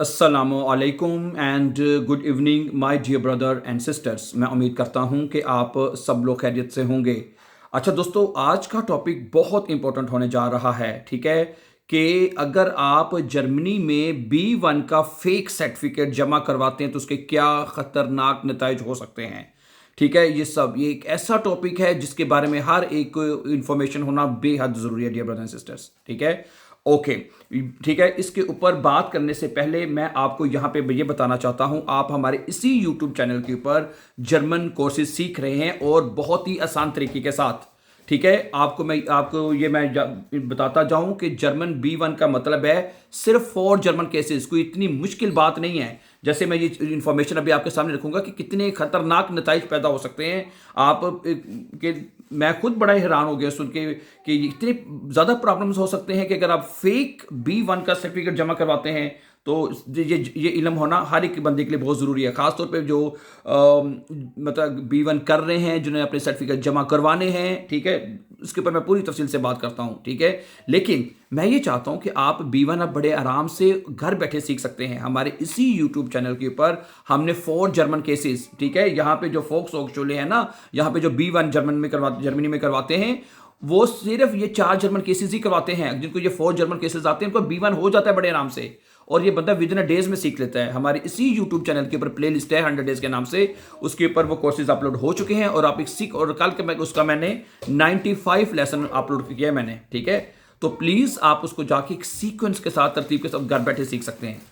अस्सलामुअलैकुम and good evening my dear brother and sisters. मैं उम्मीद करता हूं कि आप सब लोग खैरियत से होंगे। अच्छा दोस्तों, आज का टॉपिक बहुत इंपॉर्टेंट होने जा रहा है। ठीक है कि अगर आप जर्मनी में B1 का फेक सर्टिफिकेट जमा करवाते हैं तो उसके क्या ख़तरनाक नताइज हो सकते हैं। ठीक है, ये एक ऐसा टॉपिक है जिसके बारे में हर एक इंफॉर्मेशन होना बेहद ज़रूरी है डियर ब्रदर एंड सिस्टर्स। ठीक है, ओके। ठीक है, इसके ऊपर बात करने से पहले मैं आपको यहाँ पे ये बताना चाहता हूँ, आप हमारे इसी यूट्यूब चैनल के ऊपर जर्मन कोर्सेज सीख रहे हैं और बहुत ही आसान तरीके के साथ। ठीक है, मैं बताता जाऊं कि जर्मन B1 का मतलब है सिर्फ फॉर जर्मन केसेस। कोई इतनी मुश्किल बात नहीं है। जैसे मैं ये इंफॉर्मेशन अभी आपके सामने रखूंगा कि कितने खतरनाक नताइज पैदा हो सकते हैं। के मैं खुद बड़ा हैरान हो गया सुन के कि इतने ज़्यादा प्रॉब्लम्स हो सकते हैं कि अगर आप फेक B1 का सर्टिफिकेट जमा करवाते हैं तो ये इल्म होना हर एक बंदे के लिए बहुत ज़रूरी है। ख़ासतौर पे जो मतलब B1 कर रहे हैं, जिन्हें अपने सर्टिफिकेट जमा करवाने हैं। ठीक है, इसके ऊपर मैं पूरी तफसील से बात करता हूँ। ठीक है, लेकिन मैं ये चाहता हूँ कि आप B1 अब बड़े आराम से घर बैठे सीख सकते हैं। हमारे इसी यूट्यूब चैनल के ऊपर हमने 4 जर्मन केसेस, ठीक है, यहाँ पे जो फोक्स चोले हैं ना, यहाँ पे जो B1 जर्मनी में करवाते हैं, वो सिर्फ ये 4 जर्मन केसेस ही करवाते हैं। जिनको ये 4 जर्मन केसेस आते हैं उनको B1 हो जाता है बड़े आराम से, और ये बंदा विद इन डेज में सीख लेता है। हमारे इसी यूट्यूब चैनल के ऊपर प्ले लिस्ट है 100 डेज के नाम से, उसके ऊपर वो कोर्सेज अपलोड हो चुके हैं और आप एक सीख, और कल के उसका मैंने 95 लेसन अपलोड किया है मैंने। ठीक है, तो प्लीज आप उसको जाके एक सीक्वेंस के साथ, तरतीब के साथ घर बैठे सीख सकते हैं।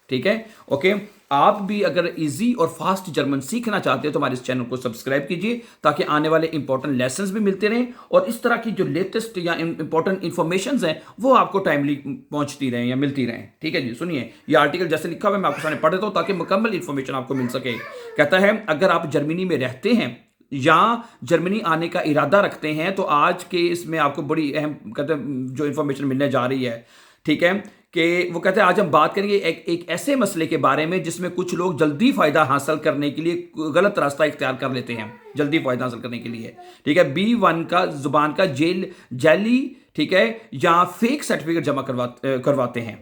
ठीक है, ओके। आप भी अगर इजी और फास्ट जर्मन सीखना चाहते हैं तो हमारे इस चैनल को सब्सक्राइब कीजिए, ताकि आने वाले इंपॉर्टेंट लेसन्स भी मिलते रहें और इस तरह की जो लेटेस्ट या इंपॉर्टेंट इंफॉर्मेशन हैं वो आपको टाइमली पहुंचती रहें या मिलती रहें। ठीक है जी, सुनिए, ये आर्टिकल जैसे लिखा हुआ है मैं आपके सामने पढ़ देता हूं ताकि मुकम्मल इंफॉर्मेशन आपको मिल सके। कहता है, अगर आप जर्मनी में रहते हैं या जर्मनी आने का इरादा रखते हैं तो आज के इसमें आपको बड़ी अहम कहते हैं जो इंफॉर्मेशन मिलने जा रही है। ठीक है, कि वो कहते हैं आज हम बात करेंगे एक ऐसे मसले के बारे में जिसमें कुछ लोग जल्दी फायदा हासिल करने के लिए गलत रास्ता इख्तियार कर लेते हैं, जल्दी फायदा हासिल करने के लिए। ठीक है, B1 का जुबान का जैली, ठीक है, या फेक सर्टिफिकेट जमा करवाते हैं।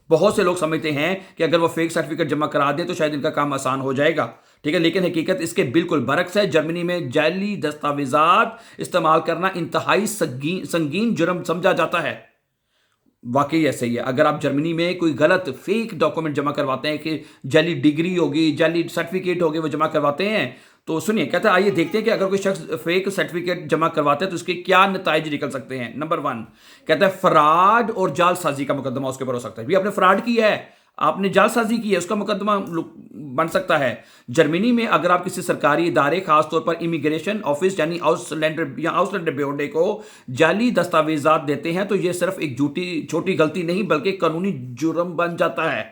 बहुत से लोग समझते हैं कि अगर वो फेक सर्टिफिकेट जमा करा दें तो शायद इनका काम आसान हो जाएगा। ठीक है, लेकिन हकीकत इसके बिल्कुल बरक्स है। जर्मनी में जाली दस्तावेजात इस्तेमाल करना इंतहाई संगीन जुर्म समझा जाता है। वाकई ऐसे ही है। अगर आप जर्मनी में कोई गलत फेक डॉक्यूमेंट जमा करवाते हैं, कि जाली डिग्री होगी, जाली सर्टिफिकेट होगी, वो जमा करवाते हैं, तो सुनिए, कहते हैं आइए देखते हैं कि अगर कोई शख्स फेक सर्टिफिकेट जमा करवाते हैं तो उसके क्या नताइज निकल सकते हैं। नंबर 1 कहता है फ्रॉड और जालसाजी का मुकदमा उसके ऊपर हो सकता है। भी आपने फ्रॉड किया है, आपने जालसाजी की है, उसका मुकदमा बन सकता है। जर्मनी में अगर आप किसी सरकारी इदारे, खासतौर पर इमिग्रेशन ऑफिस यानी आउसलैंडर ब्यूरो को जाली दस्तावेजात देते हैं तो यह सिर्फ एक छोटी गलती नहीं बल्कि कानूनी जुर्म बन जाता है।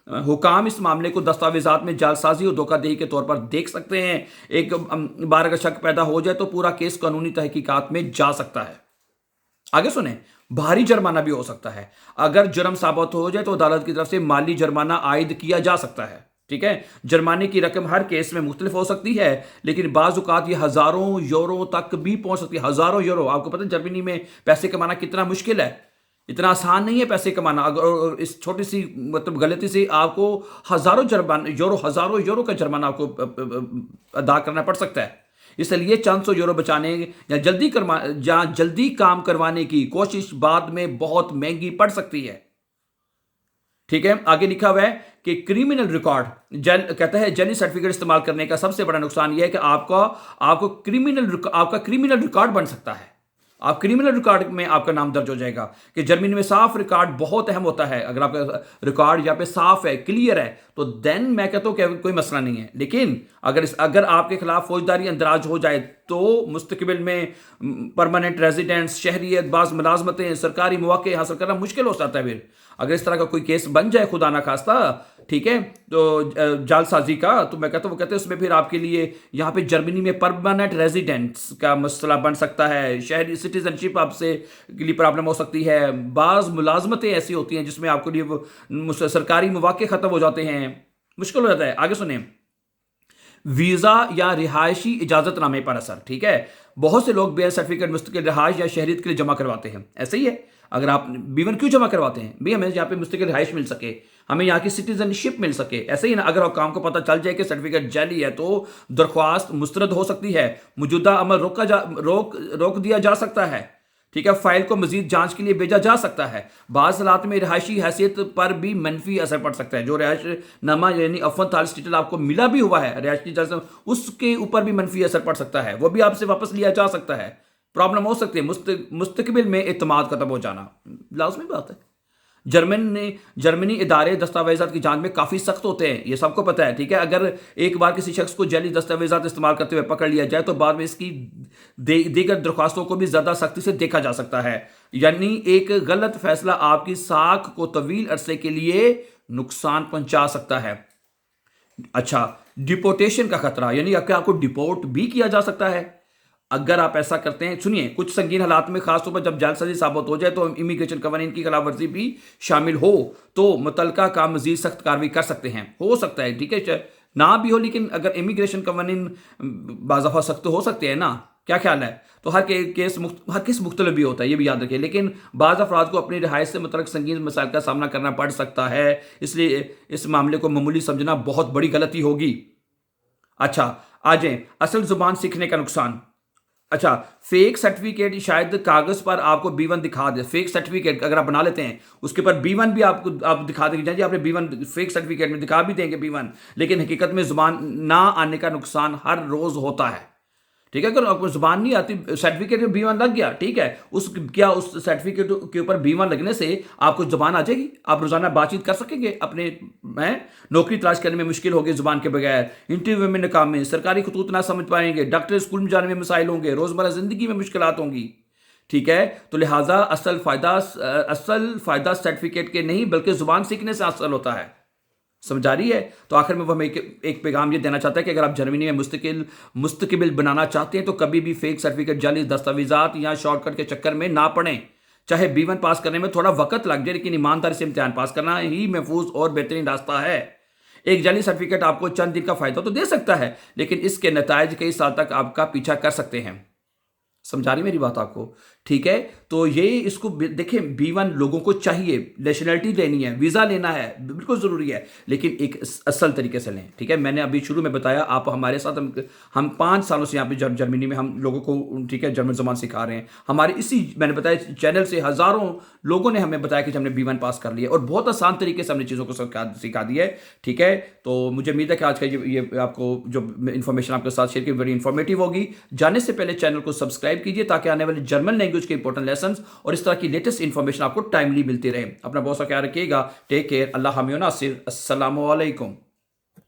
हुकाम इस मामले को दस्तावेजात में जालसाजी और धोखाधड़ी के तौर पर देख सकते हैं। एक बार अगर शक पैदा हो जाए तो पूरा केस कानूनी तहकीकात में जा सकता है। आगे सुने, भारी जुर्माना भी हो सकता है। अगर जुर्म साबित हो जाए तो अदालत की तरफ से माली जुर्माना आयद किया जा सकता है। ठीक है, जुर्माने की रकम हर केस में मुख्तलिफ हो सकती है, लेकिन बाज़ औक़ात ये हज़ारों यूरो तक भी पहुंच सकती है। हज़ारों यूरो, आपको पता है जर्मनी में पैसे कमाना कितना मुश्किल है, इतना आसान नहीं है पैसे कमाना। अगर इस छोटी सी मतलब गलती से आपको हज़ारों यूरो का जुर्माना आपको अदा करना पड़ सकता है। इसलिए चंद सौ यूरो बचाने या जल्दी काम करवाने की कोशिश बाद में बहुत महंगी पड़ सकती है। ठीक है, आगे लिखा हुआ है कि क्रिमिनल रिकॉर्ड कहता है जली सर्टिफिकेट इस्तेमाल करने का सबसे बड़ा नुकसान यह है कि आपका क्रिमिनल रिकॉर्ड बन सकता है। आप क्रिमिनल रिकॉर्ड में आपका नाम दर्ज हो जाएगा। कि जर्मनी में साफ रिकॉर्ड बहुत अहम होता है। अगर आपका रिकॉर्ड यहाँ पे साफ है, क्लियर है, तो देन मैं कहता हूं कि कोई मसला नहीं है। लेकिन अगर आपके खिलाफ फौजदारी अंदराज हो जाए तो मुस्तकबिल में परमानेंट रेजिडेंस, शहरियत, बाज़ मुलाजमतें, सरकारी मौके हासिल करना मुश्किल हो सकता है। फिर अगर इस तरह का कोई केस बन जाए खुदा ना खास्ता, ठीक है, तो जालसाजी का, तो मैं कहता हूँ, वो कहते हैं उसमें फिर आपके लिए यहाँ पे जर्मनी में परमानेंट रेजिडेंट्स का मसला बन सकता है। शहरी सिटीजनशिप आपसे के लिए प्रॉब्लम हो सकती है। बाज़ मुलाजमतें ऐसी होती हैं जिसमें आपके लिए सरकारी मौके ख़त्म हो जाते हैं, मुश्किल हो जाता है। आगे सुने, वीज़ा या रिहायशी इजाज़तनामे पर असर। ठीक है, बहुत से लोग बेयर सर्टिफिकेट मुस्तकिल रिहायश या शहरियत के लिए जमा करवाते हैं। ऐसे ही है, अगर आप B1 क्यों जमा करवाते हैं? भाई हमें यहाँ पे मुस्तकिल रिहाइश मिल सके, हमें यहाँ की सिटीजनशिप मिल सके। ऐसे ही ना, अगर काम को पता चल जाए कि सर्टिफिकेट जाली है तो दरख्वास्त मुस्तरद हो सकती है, मौजूदा अमल रोक दिया जा सकता है, ठीक है, फाइल को मजीद जांच के लिए भेजा जा सकता है। बाज़ हालात में रिहायशी हैसियत पर भी मनफी असर पड़ सकता है। जो रिहायशनामा यानी अफवन ताल स्टेटस आपको मिला भी हुआ है रिहायशी इजाज़त, उसके ऊपर भी मनफी असर पड़ सकता है, वो भी आपसे वापस लिया जा सकता है। प्रॉब्लम हो सकती है मुस्तकबिल में एतमाद खत्म हो जाना, लाजमी बात है। जर्मनी इदारे दस्तावेज़ात की जांच में काफ़ी सख्त होते हैं, ये सबको पता है, ठीक है। अगर एक बार किसी शख्स को जाली दस्तावेज़ात इस्तेमाल करते हुए पकड़ लिया जाए तो बाद में इसकी दीगर दरख्वास्तों को भी ज़्यादा सख्ती से देखा जा सकता है। यानी एक गलत फैसला आपकी साख को तवील अरसे के लिए नुकसान पहुंचा सकता है। अच्छा, डिपोर्टेशन का खतरा, यानी आपको डिपोर्ट भी किया जा सकता है अगर आप ऐसा करते हैं। सुनिए, कुछ संगीन हालात में खासतौर पर जब जालसाजी साबित हो जाए तो इमिग्रेशन कवानीन की खिलाफवर्जी भी शामिल हो तो मुतलका का मजीद सख्त कार्रवाई कर सकते हैं। हो सकता है, ठीक है, ना भी हो, लेकिन अगर इमिग्रेशन कवानीन बाज़ाफ़ा सख्त हो सकते हैं ना, क्या ख्याल है? तो हर केस मुख्तलिफ भी होता है, ये भी याद रखिए। लेकिन बाज़ अफराद को अपनी रिहाइश से मुतल्लिक़ संगीन मसाइल का सामना करना पड़ सकता है, इसलिए इस मामले को मामूली समझना बहुत बड़ी गलती होगी। अच्छा, आ जाए असल ज़ुबान सीखने का नुकसान। अच्छा, फेक सर्टिफिकेट शायद कागज पर आपको B1 दिखा दे। फेक सर्टिफिकेट अगर आप बना लेते हैं, उसके ऊपर B1 भी आप दिखा देंगे, जी आपने B1 फेक सर्टिफिकेट में दिखा भी देंगे B1, लेकिन हकीकत में जुबान ना आने का नुकसान हर रोज होता है, ठीक है। अगर आपको जुबान नहीं आती, सर्टिफिकेट में B1 लग गया, ठीक है, उस सर्टिफिकेट के ऊपर B1 लगने से आपको जुबान आ जाएगी, आप रोजाना बातचीत कर सकेंगे, अपने नौकरी तलाश करने में मुश्किल होगी जुबान के बगैर, इंटरव्यू में नाकामी, सरकारी खतूत ना समझ पाएंगे, डॉक्टर स्कूल में जाने में मसाइल होंगे, रोजमर्रा जिंदगी में मुश्किलात होंगी, ठीक है। तो लिहाजा असल फायदा सर्टिफिकेट के नहीं बल्कि जुबान सीखने से हासिल होता है। समझ आ रही है? तो आखिर में वो हमें एक पैगाम ये देना चाहता है कि अगर आप जर्मनी में मुस्तकिबिल बनाना चाहते हैं तो कभी भी फेक सर्टिफिकेट, जाली दस्तावेजात या शॉर्टकट के चक्कर में ना पड़ें। चाहे B1 पास करने में थोड़ा वक्त लग जाए, लेकिन ईमानदारी से इम्तिहान पास करना ही महफूज और बेहतरीन रास्ता है। एक जाली सर्टिफिकेट आपको चंद दिन का फायदा तो दे सकता है, लेकिन इसके नतायज कई साल तक आपका पीछा कर सकते हैं। समझा रही मेरी बात आपको? ठीक है, तो ये इसको देखिए, B1 लोगों को चाहिए, नेशनलिटी लेनी है, वीज़ा लेना है, बिल्कुल ज़रूरी है, लेकिन एक असल तरीके से लें, ठीक है। मैंने अभी शुरू में बताया, आप हमारे साथ, हम 5 सालों से यहाँ पे जर्मनी में हम लोगों को, ठीक है, जर्मन ज़बान सिखा रहे हैं। हमारे इसी मैंने बताया चैनल से हज़ारों लोगों ने हमें बताया कि हमने B1 पास कर लिया और बहुत आसान तरीके से हमने चीज़ों को सिखा दिया है, ठीक है। तो मुझे उम्मीद है कि आज का ये आपको जो इन्फॉर्मेशन आपके साथ शेयर की बड़ी इन्फॉर्मेटिव होगी। जाने से पहले चैनल को सब्सक्राइब कीजिए ताकि आने वाले जर्मन लैंग्वेज के इंपॉर्टेंट लेसन और इस तरह की लेटेस्ट इंफॉर्मेशन आपको टाइमली मिलती रहे। अपना बहुत सा ख्याल रखिएगा। Take care. अल्लाह हामियो नासिर। अस्सलामु अलैकुम।